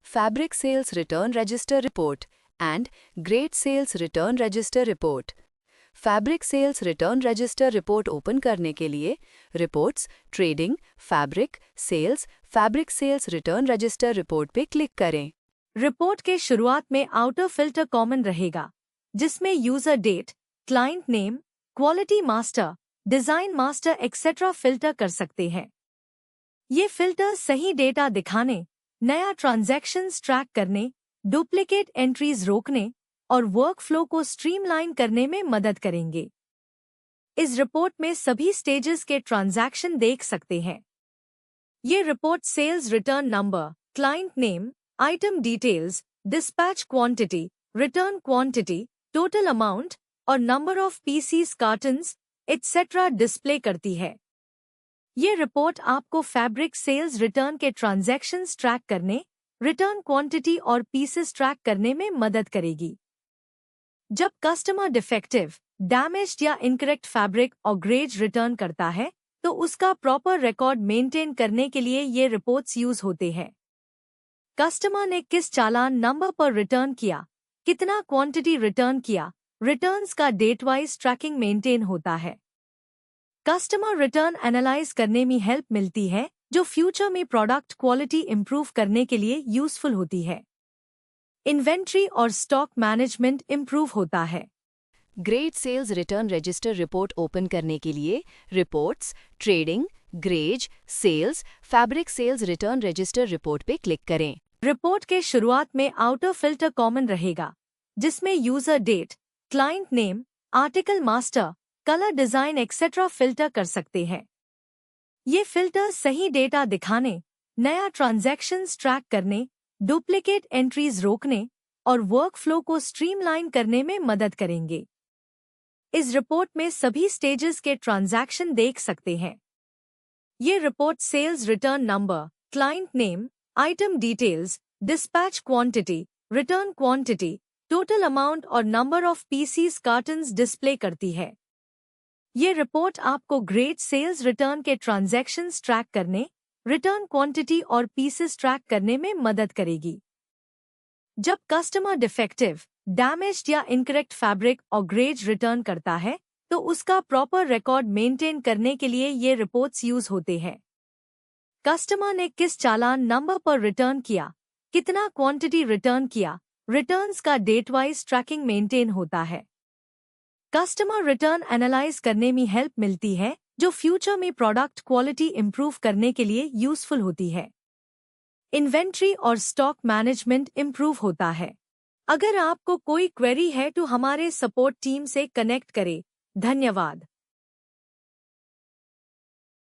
Fabric Sales Return Register Report and Great Sales Return Register Report. Fabric sales return register report open करने के लिए reports, trading, fabric sales return register report पे click करें। Report के शुरुआत में outer filter common रहेगा, जिसमें user date, client name, quality master, design master etcetera filter कर सकते हैं। ये फिल्टर सही डेटा दिखाने, नया ट्रांजैक्शंस ट्रैक करने, डुप्लीकेट एंट्रीज रोकने और वर्कफ्लो को स्ट्रीमलाइन करने में मदद करेंगे। इस रिपोर्ट में सभी स्टेजेस के ट्रांजैक्शन देख सकते हैं। ये report sales return number, client name, item details, dispatch quantity, return quantity, total amount और number of pieces cartons etcetera display करती है। ये रिपोर्ट आपको फैब्रिक सेल्स रिटर्न के ट्रांजैक्शंस ट्रैक करने, रिटर्न क्वांटिटी और पीसेस ट्रैक करने में मदद करेगी। जब कस्टमर डिफेक्टिव, डैमेज्ड या इनकरेक्ट फैब्रिक और ग्रेज रिटर्न करता है, तो उसका प्रॉपर रिकॉर्ड मेंटेन करने के लिए ये रिपोर्ट्स यूज होते हैं। कस्टमर ने किस चालान नंबर पर रिटर्न किया, कितना क्वांटिटी रिटर्न किया, रिटर्न्स का डेट वाइज ट्रैकिंग मेंटेन होता है। कस्टमर रिटर्न एनालाइज करने में हेल्प मिलती है, जो फ्यूचर में प्रोडक्ट क्वालिटी इंप्रूव करने के लिए यूजफुल होती है। इन्वेंट्री और स्टॉक मैनेजमेंट इंप्रूव होता है। Great sales return register report open करने के लिए reports, trading, greige, sales, fabric sales return register report पे क्लिक करें। रिपोर्ट के शुरुआत में आउटर फिल्टर कॉमन रहेगा, जिसमें user date, client name, article master, colour design etcetera filter कर सकते हैं। ये फिल्टर सही डेटा दिखाने, नया ट्रांजैक्शंस ट्रैक करने, डुप्लीकेट एंट्रीज रोकने और वर्कफ्लो को स्ट्रीमलाइन करने में मदद करेंगे। इस रिपोर्ट में सभी स्टेजेस के ट्रांजैक्शन देख सकते हैं। ये report sales return number, client name, item details, dispatch quantity, return quantity, total amount और number of pieces cartons display करती है। ये रिपोर्ट आपको ग्रेट सेल्स रिटर्न के ट्रांजैक्शंस ट्रैक करने, रिटर्न क्वांटिटी और पीसेस ट्रैक करने में मदद करेगी। जब कस्टमर डिफेक्टिव, डैमेज्ड या इनकरेक्ट फैब्रिक और ग्रेज रिटर्न करता है, तो उसका प्रॉपर रिकॉर्ड मेंटेन करने के लिए ये रिपोर्ट्स यूज होते हैं। कस्टमर ने किस चालान नंबर पर रिटर्न किया, कितना क्वांटिटी रिटर्न किया, रिटर्न्स का डेट वाइज ट्रैकिंग मेंटेन होता है। कस्टमर रिटर्न एनालाइज करने में हेल्प मिलती है, जो फ्यूचर में प्रोडक्ट क्वालिटी इंप्रूव करने के लिए यूजफुल होती है। इन्वेंट्री और स्टॉक मैनेजमेंट इंप्रूव होता है। अगर आपको कोई क्वेरी है तो हमारे सपोर्ट टीम से कनेक्ट करें। धन्यवाद।